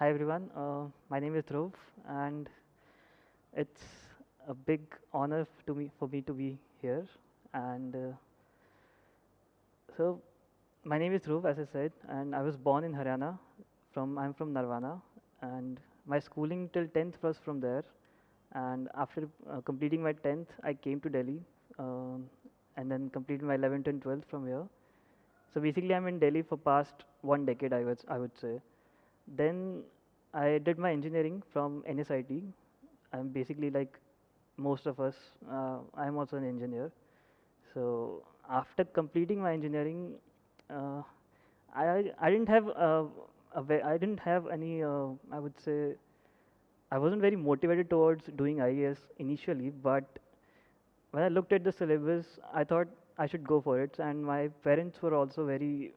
Hi everyone, my name is Dhruv, and it's a big honor for me to be here. And so, my name is Dhruv, as I said, and I was born in Haryana. I'm from Narwana, and my schooling till 10th was from there. And after completing my 10th, I came to Delhi, um, and then completed my 11th and 12th from here. So basically, I'm in Delhi for past 1 decade, I would say. Then I did my engineering from NSIT. I'm basically like most of us. I'm also an engineer. So after completing my engineering, uh, I didn't have I didn't have any. I would say I wasn't very motivated towards doing IAS initially, but when I looked at the syllabus, I thought I should go for it, and my parents were also very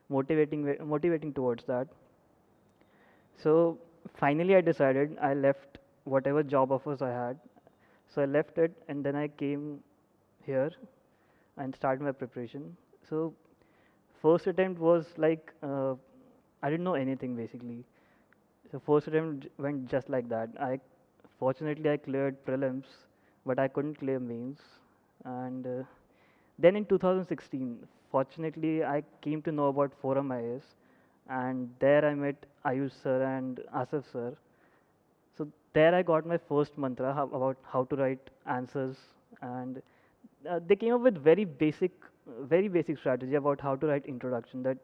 motivating towards that. So finally, I decided I left whatever job offers I had. So I left it, and then I came here and started my preparation. So first attempt was like I didn't know anything basically. So first attempt went just like that. I cleared prelims, but I couldn't clear mains. And then in 2016, fortunately, I came to know about ForumIAS, and there I met Ayush sir and Asif sir. So there I got my first mantra about how to write answers, and they came up with very basic strategy about how to write introduction. That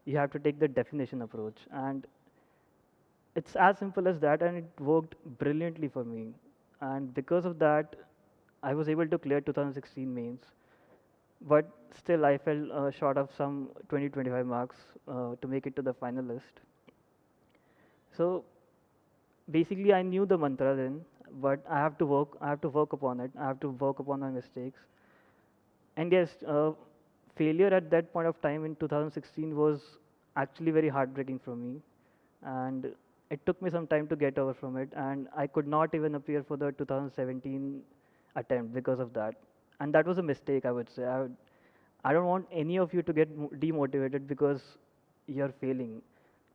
you have to take the definition approach, and it's as simple as that, and it worked brilliantly for me. And because of that, I was able to clear 2016 mains, but still I fell short of some 20-25 marks to make it to the finalist. So basically I knew the mantra then, but I have to work upon it. I have to work upon my mistakes. And yes, failure at that point of time in 2016 was actually very heartbreaking for me, and it took me some time to get over from it, and I could not even appear for the 2017 attempt because of that. And that was a mistake, I would say. I don't want any of you to get demotivated because you're failing.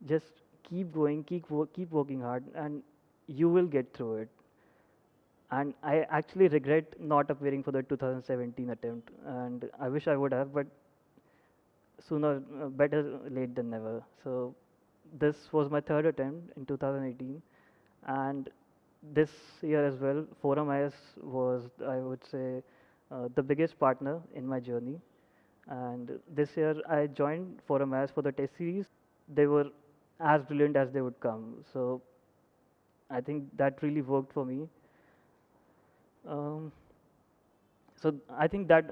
Just keep going, keep working hard, and you will get through it. And I actually regret not appearing for the 2017 attempt, and I wish I would have, but sooner, better late than never. So this was my third attempt in 2018, and this year as well, ForumIAS was, I would say, the biggest partner in my journey. And this year, I joined ForumIAS for the test series. They were as brilliant as they would come. So I think that really worked for me. Um, so I think that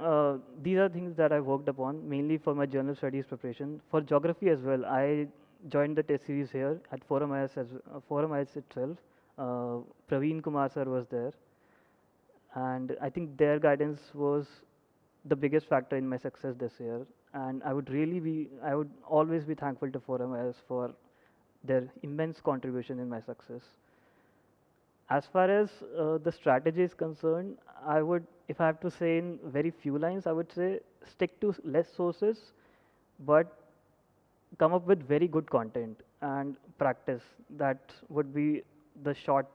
these are things that I worked upon mainly for my journal studies preparation. For geography as well, I joined the test series here at ForumIAS itself. Praveen Kumar sir was there, and I think their guidance was the biggest factor in my success this year. And I would always be thankful to ForumIAS for their immense contribution in my success. As far as the strategy is concerned, if I have to say in very few lines, I would say stick to less sources, but come up with very good content and practice. That would be the short,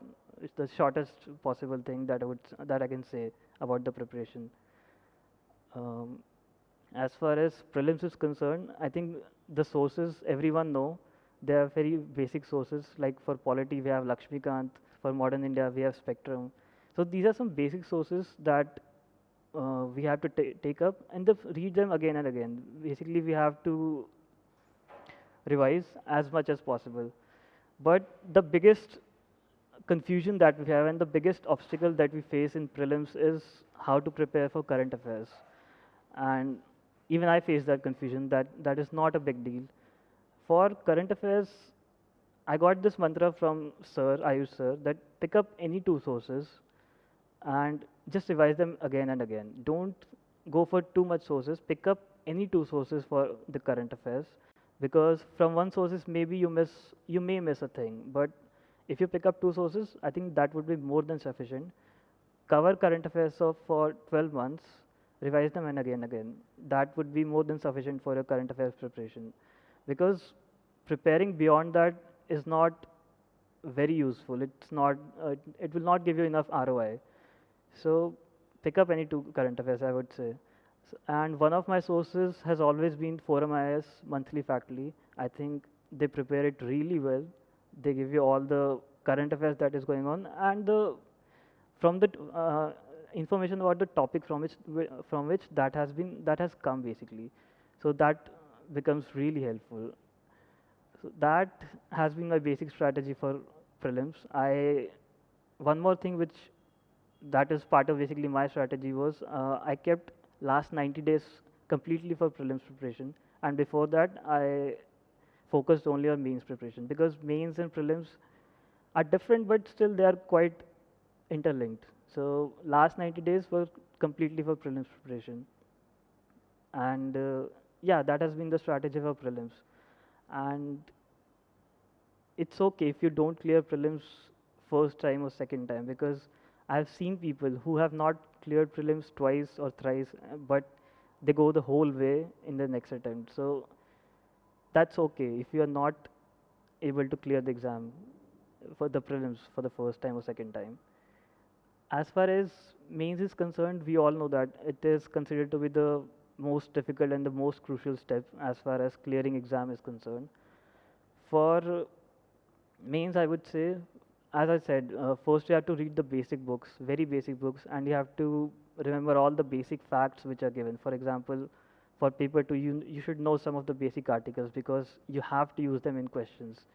the shortest possible thing that I can say about the preparation. Um, as far as prelims is concerned, I think the sources everyone know. They are very basic sources. Like for polity, we have Lakshmikant. For modern India, we have Spectrum. So these are some basic sources that we have to take up and read them again and again. Basically, we have to revise as much as possible. But the biggest confusion that we have and the biggest obstacle that we face in prelims is how to prepare for current affairs. And even I face that confusion that is not a big deal. For current affairs, I got this mantra from Sir Ayush sir that pick up any two sources and just revise them again and again. Don't go for too much sources. Pick up any two sources for the current affairs, because from one sources maybe you may miss a thing, but if you pick up two sources, I think that would be more than sufficient. Cover current affairs for 12 months, revise them and again. That would be more than sufficient for your current affairs preparation, because preparing beyond that is not very useful. It's not, it will not give you enough ROI. So pick up any two current affairs, I would say. And one of my sources has always been ForumIAS monthly factly. I think they prepare it really well. They give you all the current affairs that is going on, and the from the information about the topic from which that has come basically. So that becomes really helpful. So that has been my basic strategy for prelims. I One more thing which that is part of basically my strategy was I kept last 90 days completely for prelims preparation, and before that I focused only on mains preparation, because mains and prelims are different but still they are quite interlinked. So last 90 days were completely for prelims preparation, and yeah, that has been the strategy for prelims. And it's okay if you don't clear prelims first time or second time, because I've seen people who have not cleared prelims twice or thrice, but they go the whole way in the next attempt. So that's okay if you are not able to clear the exam for the prelims for the first time or second time. As far as mains is concerned, we all know that it is considered to be the most difficult and the most crucial step as far as clearing exam is concerned. For mains, I would say, as I said, first you have to read the basic books, very basic books, and you have to remember all the basic facts which are given. For example, for paper 2, you should know some of the basic articles because you have to use them in questions.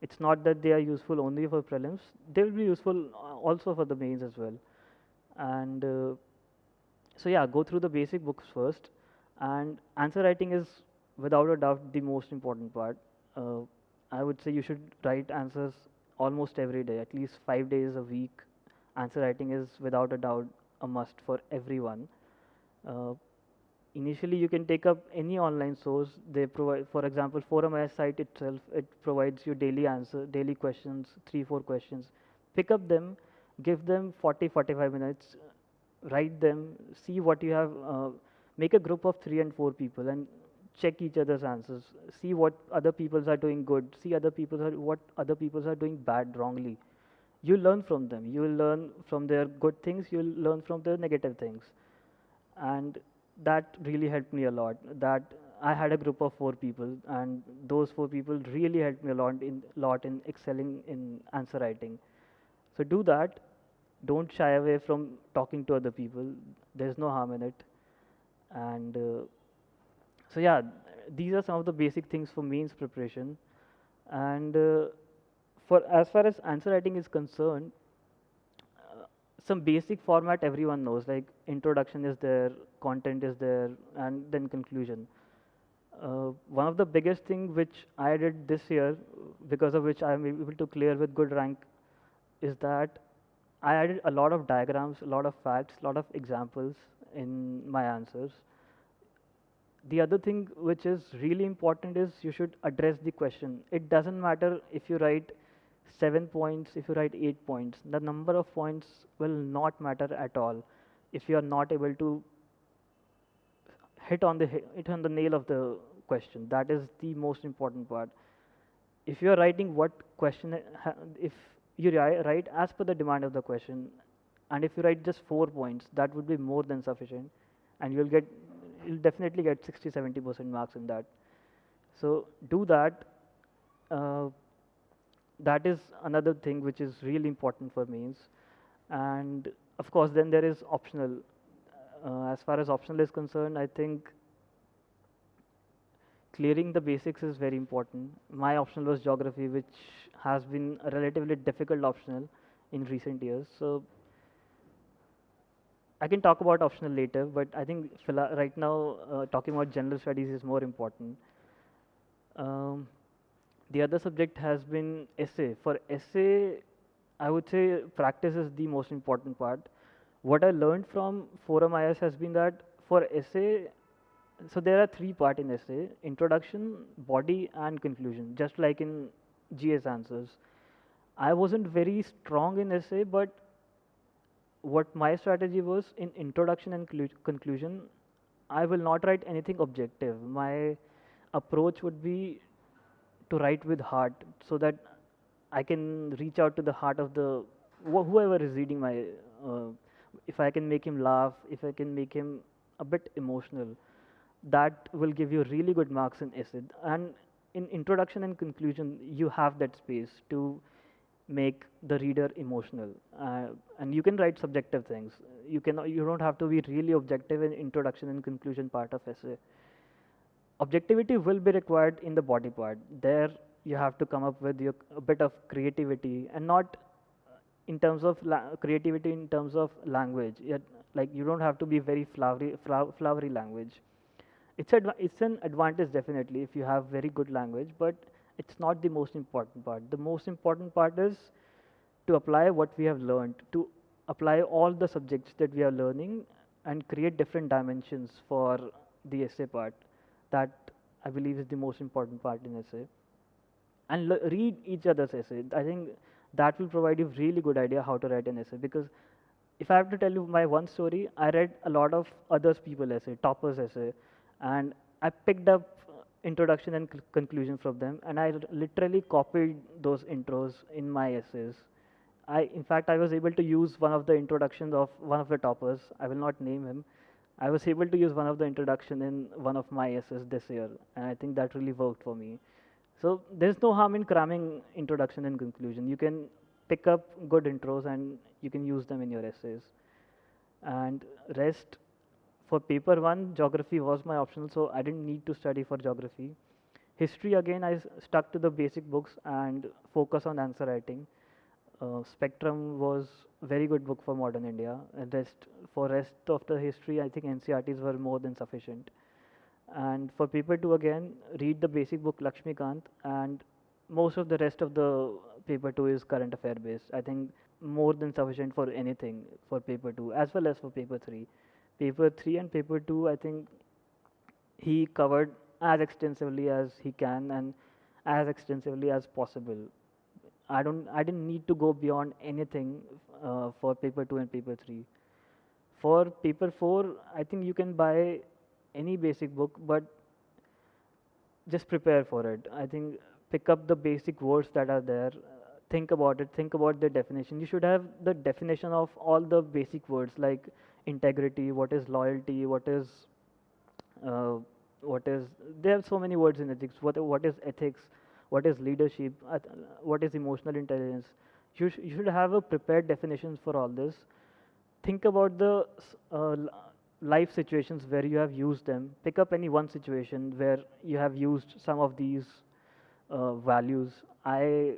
It's not that they are useful only for prelims; they will be useful also for the mains as well. And so yeah, go through the basic books first, and answer writing is without a doubt the most important part. Uh, I would say you should write answers almost every day, at least 5 days a week. Answer writing is without a doubt a must for everyone. Uh, Initially, you can take up any online source. They provide, for example, ForumIAS site itself. It provides you daily questions, 3 4 questions. Pick up them, give them 40 45 minutes, write them, see what you have. Make a group of 3 and 4 people and check each other's answers. See what other people's are doing good. See what other people's are doing bad, wrongly. You learn from them. You will learn from their good things. You will learn from their negative things, and that really helped me a lot. That I had a group of 4 people, and those 4 people really helped me a lot in excelling in answer writing. So do that. Don't shy away from talking to other people. There's no harm in it. And so yeah, these are some of the basic things for mains preparation. And for as far as answer writing is concerned, some basic format everyone knows, like introduction is there, content is there, and then conclusion. One of the biggest thing which I did this year, because of which I am able to clear with good rank, is that I added a lot of diagrams, a lot of facts, a lot of examples in my answers. The other thing which is really important is you should address the question. It doesn't matter if you write 7 points, if you write 8 points, the number of points will not matter at all if you are not able to hit on the nail of the question. That is the most important part. If you are writing what question, if you write as per the demand of the question, and if you write just 4 points, that would be more than sufficient, and you'll definitely get 60 70% marks in that. So do that. Uh, that is another thing which is really important for mains. And of course, then there is optional. As far as optional is concerned, I think clearing the basics is very important. My optional was geography, which has been a relatively difficult optional in recent years. So I can talk about optional later, but I think right now talking about general studies is more important. Um, the other subject has been essay. For essay, I would say practice is the most important part. What I learned from Forum IS has been that for essay, so there are 3 parts in essay: introduction, body, and conclusion, just like in GS answers. I wasn't very strong in essay, but what my strategy was in introduction and conclusion, I will not write anything objective. My approach would be to write with heart, so that I can reach out to the heart of the whoever is reading my. Uh, if I can make him laugh, if I can make him a bit emotional, that will give you really good marks in essay. And in introduction and conclusion, you have that space to make the reader emotional, and you can write subjective things. You don't have to be really objective in introduction and conclusion part of essay. Objectivity will be required in the body part. There you have to come up with a bit of creativity, and not in terms of creativity in terms of language. Yet, like, you don't have to be very flowery language. It's an advantage definitely if you have very good language, but it's not the most important part. The most important part is to apply what we have learned, to apply all the subjects that we are learning, and create different dimensions for the essay part. That, I believe, is the most important part in essay. And read each other's essay. I think that will provide you really good idea how to write an essay. Because if I have to tell you my one story, I read a lot of others people essay, toppers essay, and I picked up introduction and conclusion from them, and I literally copied those intros in my essays. In fact, I was able to use one of the introductions of one of the toppers. I will not name him. I was able to use one of the introduction in one of my essays this year, and I think that really worked for me. So there's no harm in cramming introduction and conclusion. You can pick up good intros and you can use them in your essays. And rest, for paper one, geography was my optional, so I didn't need to study for geography. History, again, I stuck to the basic books and focus on answer writing. Spectrum was very good book for modern India. And rest of the history, I think NCRTs were more than sufficient. And for paper two, again, read the basic book Lakshmikant, and most of the rest of the paper two is current affair based. I think more than sufficient for anything for paper two as well as for paper three. Paper three and paper two, I think he covered as extensively as he can and as extensively as possible. I didn't need to go beyond anything for paper two and paper three. For paper four, I think you can buy any basic book, but just prepare for it. I think pick up the basic words that are there, think about it, think about the definition. You should have the definition of all the basic words like integrity, what is loyalty, uh, what is, there are so many words in ethics. What is ethics, what is leadership, what is emotional intelligence. You should have a prepared definitions for all this. Think about the life situations where you have used them. Pick up any one situation where you have used some of these values. I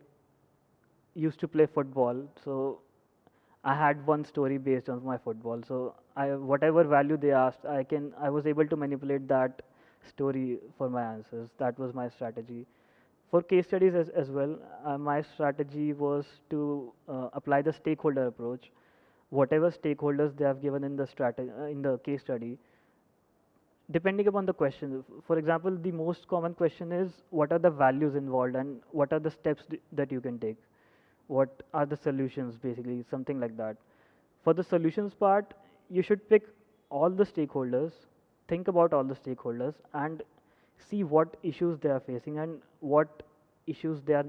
used to play football, so I had one story based on my football. So whatever value they asked, I was able to manipulate that story for my answers. That was my strategy. For case studies as well, my strategy was to apply the stakeholder approach. Whatever stakeholders they have given in the in the case study, depending upon the question. For example, the most common question is what are the values involved and what are the steps that you can take, what are the solutions, basically something like that. For the solutions part, you should pick all the stakeholders, think about all the stakeholders, and see what issues they are facing and what issues they are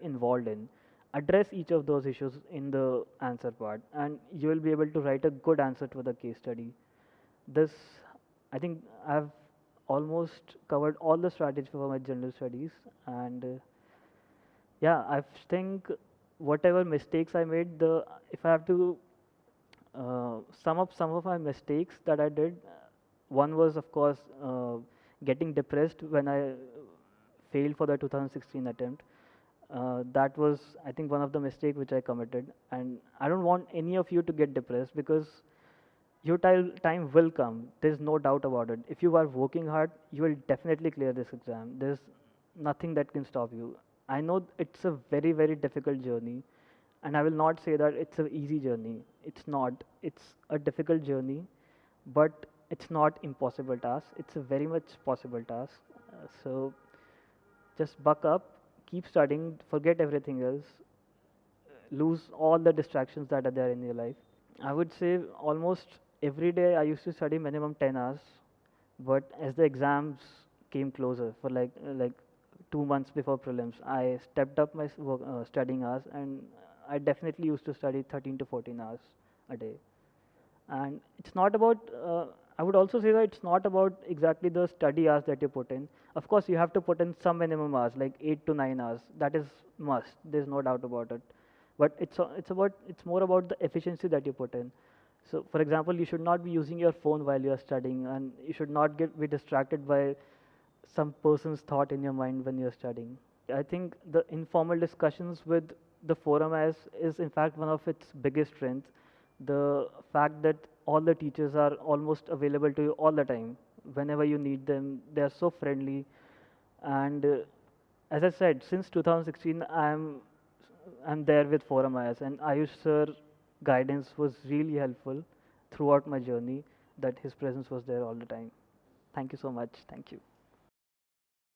involved in. Address each of those issues in the answer part, and you will be able to write a good answer to the case study. This, I think, I've almost covered all the strategies for my general studies, and yeah, I think whatever mistakes I made, if I have to sum up some of my mistakes that I did, one was, of course, getting depressed when I failed for the 2016 attempt. That was, I think, one of the mistakes which I committed, and I don't want any of you to get depressed, because your time will come. There's no doubt about it. If you are working hard, you will definitely clear this exam. There's nothing that can stop you. I know it's a very, very difficult journey, and I will not say that it's an easy journey. It's not. It's a difficult journey, but it's not impossible task. It's a very much possible task. So just buck up, keep studying, forget everything else, lose all the distractions that are there in your life. I would say almost every day I used to study minimum 10 hours, but as the exams came closer for like 2 months before prelims, I stepped up my studying hours, and I definitely used to study 13 to 14 hours a day. And it's not about, I would also say that it's not about exactly the study hours that you put in. Of course, you have to put in some minimum hours, like 8 to 9 hours. That is must. There's no doubt about it. But it's more about the efficiency that you put in. So, for example, you should not be using your phone while you are studying, and you should not be distracted by some person's thought in your mind when you're studying. I think the informal discussions with the forum is in fact one of its biggest strengths. The fact that all the teachers are almost available to you all the time, whenever you need them. They are so friendly, and as I said, since 2016, I'm there with ForumIAS, and Ayush sir guidance was really helpful throughout my journey. That his presence was there all the time. Thank you so much. Thank you.